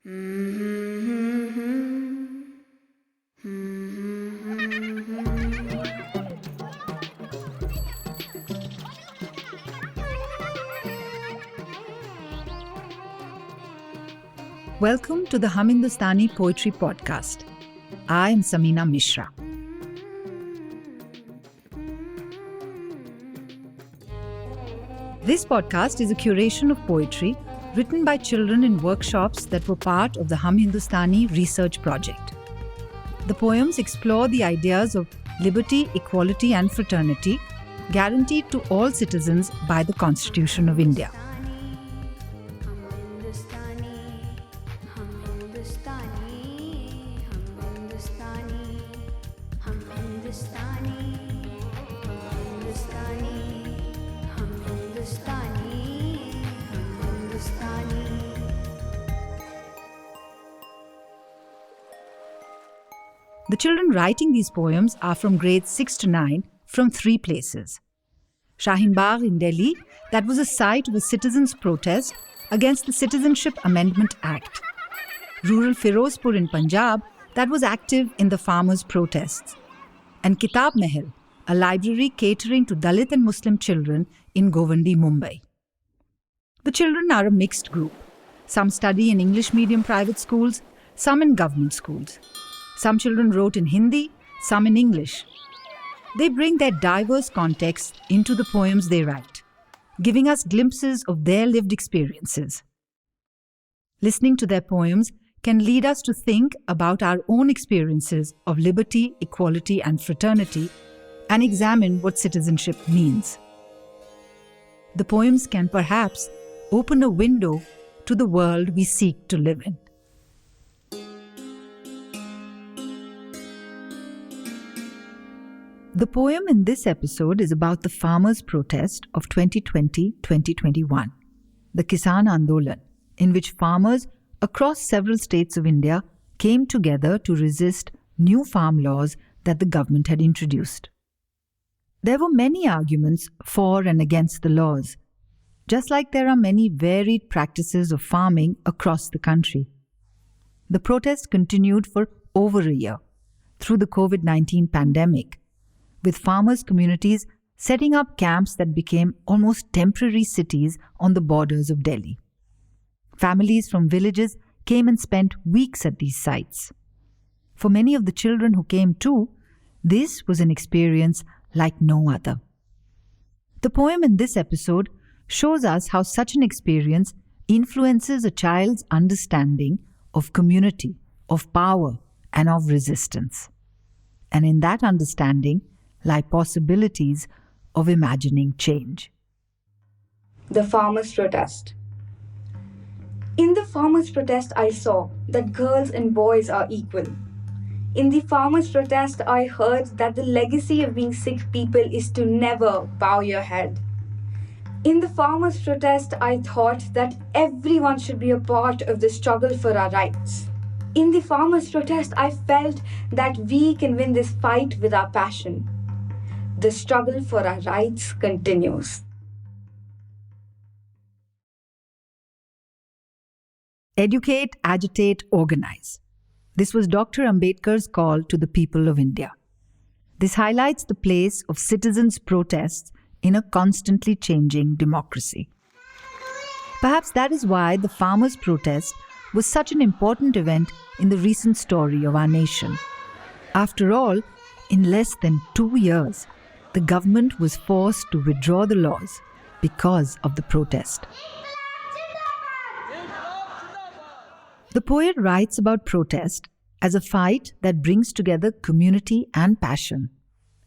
Welcome to the Hindustani Poetry Podcast. I am Samina Mishra. This podcast is a curation of poetry written by children in workshops that were part of the Hindustani research project. The poems explore the ideas of liberty, equality and fraternity guaranteed to all citizens by the Constitution of India. The children writing these poems are from grades 6 to 9 from 3 places. Shahin Bagh in Delhi, that was a site of a citizens' protest against the Citizenship Amendment Act. Rural Firozpur in Punjab, that was active in the farmers' protests. And Kitab Mahal, a library catering to Dalit and Muslim children in Govandi, Mumbai. The children are a mixed group. Some study in English medium private schools, some in government schools. Some children wrote in Hindi, some in English. They bring their diverse contexts into the poems they write, giving us glimpses of their lived experiences. Listening to their poems can lead us to think about our own experiences of liberty, equality, and fraternity, and examine what citizenship means. The poems can perhaps open a window to the world we seek to live in. The poem in this episode is about the farmers' protest of 2020-2021, the Kisan Andolan, in which farmers across several states of India came together to resist new farm laws that the government had introduced. There were many arguments for and against the laws, just like there are many varied practices of farming across the country. The protest continued for over a year through the COVID-19 pandemic, with farmers' communities setting up camps that became almost temporary cities on the borders of Delhi. Families from villages came and spent weeks at these sites. For many of the children who came too, this was an experience like no other. The poem in this episode shows us how such an experience influences a child's understanding of community, of power, and of resistance. And in that understanding lie possibilities of imagining change. The farmers' protest. In the farmers' protest, I saw that girls and boys are equal. In the farmers' protest, I heard that the legacy of being Sikh people is to never bow your head. In the farmers' protest, I thought that everyone should be a part of the struggle for our rights. In the farmers' protest, I felt that we can win this fight with our passion. The struggle for our rights continues. Educate, agitate, organize. This was Dr. Ambedkar's call to the people of India. This highlights the place of citizens' protests in a constantly changing democracy. Perhaps that is why the farmers' protest was such an important event in the recent story of our nation. After all, in less than 2 years, the government was forced to withdraw the laws because of the protest. The poet writes about protest as a fight that brings together community and passion,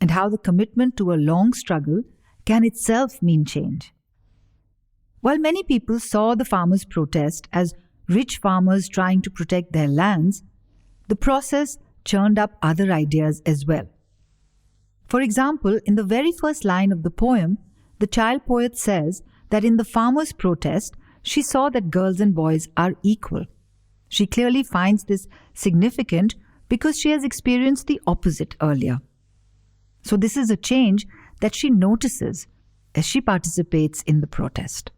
and how the commitment to a long struggle can itself mean change. While many people saw the farmers' protest as rich farmers trying to protect their lands, the process churned up other ideas as well. For example, in the very first line of the poem, the child poet says that in the farmers' protest, she saw that girls and boys are equal. She clearly finds this significant because she has experienced the opposite earlier. So this is a change that she notices as she participates in the protest.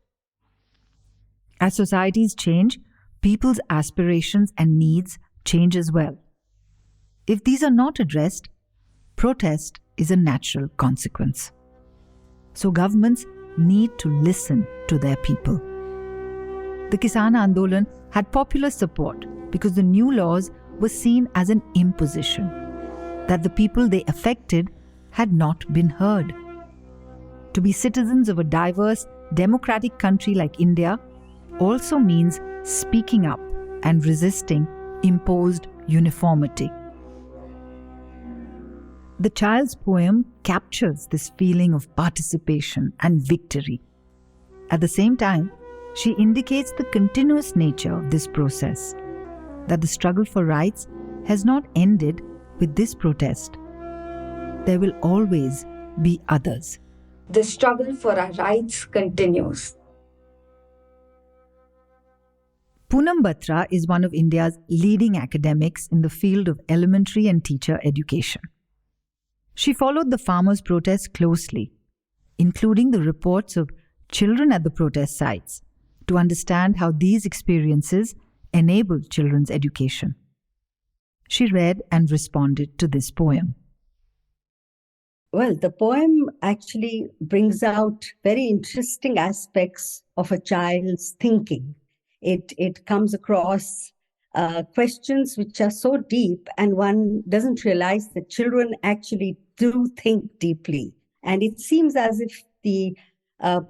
As societies change, people's aspirations and needs change as well. If these are not addressed, protest is a natural consequence. So governments need to listen to their people. The Kisan Andolan had popular support because the new laws were seen as an imposition, that the people they affected had not been heard. To be citizens of a diverse, democratic country like India also means speaking up and resisting imposed uniformity. The child's poem captures this feeling of participation and victory. At the same time, she indicates the continuous nature of this process, that the struggle for rights has not ended with this protest. There will always be others. The struggle for our rights continues. Poonam Batra is one of India's leading academics in the field of elementary and teacher education. She followed the farmers' protests closely, including the reports of children at the protest sites, to understand how these experiences enable children's education. She read and responded to this poem. Well, the poem actually brings out very interesting aspects of a child's thinking. It comes across questions which are so deep, and one doesn't realize that children actually do think deeply. And it seems as if the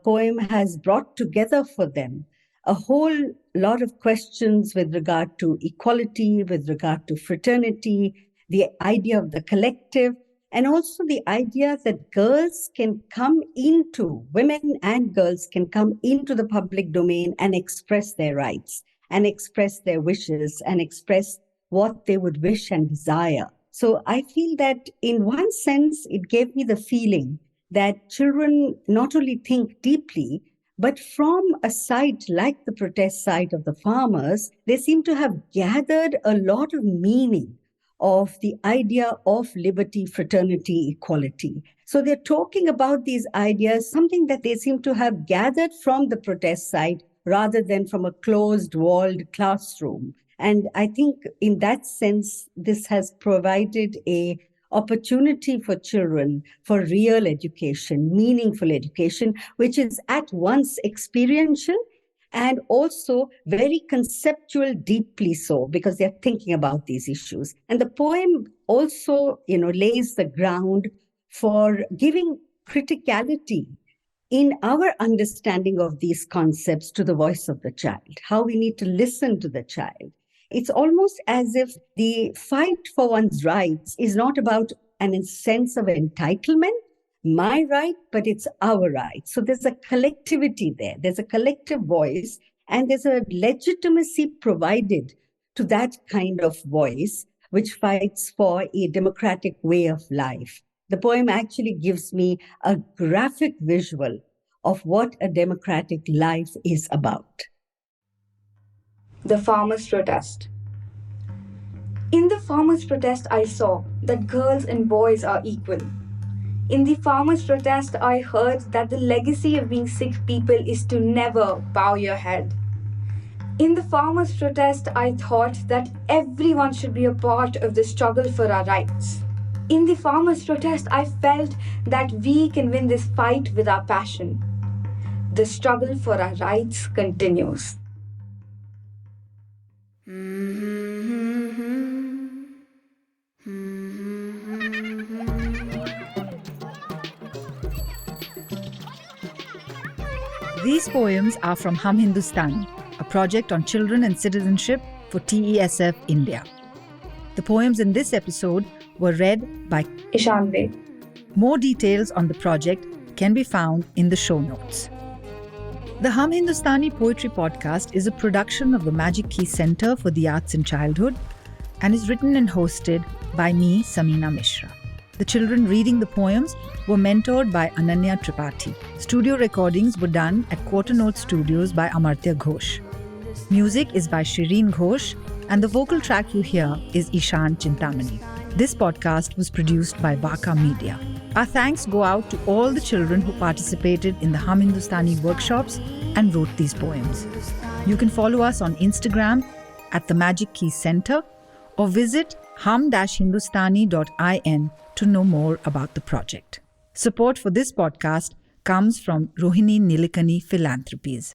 poem has brought together for them a whole lot of questions with regard to equality, with regard to fraternity, the idea of the collective, and also the idea that women and girls can come into the public domain and express their rights, and express their wishes, and express what they would wish and desire. So I feel that in one sense, it gave me the feeling that children not only think deeply, but from a site like the protest site of the farmers, they seem to have gathered a lot of meaning of the idea of liberty, fraternity, equality. So they're talking about these ideas, something that they seem to have gathered from the protest site rather than from a closed-walled classroom. And I think in that sense, this has provided an opportunity for children for real education, meaningful education, which is at once experiential and also very conceptual, deeply so, because they're thinking about these issues. And the poem also, lays the ground for giving criticality in our understanding of these concepts to the voice of the child, how we need to listen to the child. It's almost as if the fight for one's rights is not about a sense of entitlement, my right, but it's our right. So there's a collectivity there. There's a collective voice, and there's a legitimacy provided to that kind of voice, which fights for a democratic way of life. The poem actually gives me a graphic visual of what a democratic life is about. The farmers' protest. In the farmers' protest, I saw that girls and boys are equal. In the farmers' protest, I heard that the legacy of being Sikh people is to never bow your head. In the farmers' protest, I thought that everyone should be a part of the struggle for our rights. In the farmers' protest, I felt that we can win this fight with our passion. The struggle for our rights continues. These poems are from Hum Hindustani, a project on children and citizenship for TESF India. The poems in this episode were read by Ishan. More details on the project can be found in the show notes. The Hum Hindustani Poetry Podcast is a production of the Magic Key Center for the Arts in Childhood and is written and hosted by me, Samina Mishra. The children reading the poems were mentored by Ananya Tripathi. Studio recordings were done at Quarter Note Studios by Amartya Ghosh. Music is by Shireen Ghosh, and the vocal track you hear is Ishan Chintamani. This podcast was produced by Vaka Media. Our thanks go out to all the children who participated in the Hum Hindustani workshops and wrote these poems. You can follow us on Instagram at the Magic Key Center or visit hum-hindustani.in to know more about the project. Support for this podcast comes from Rohini Nilikani Philanthropies.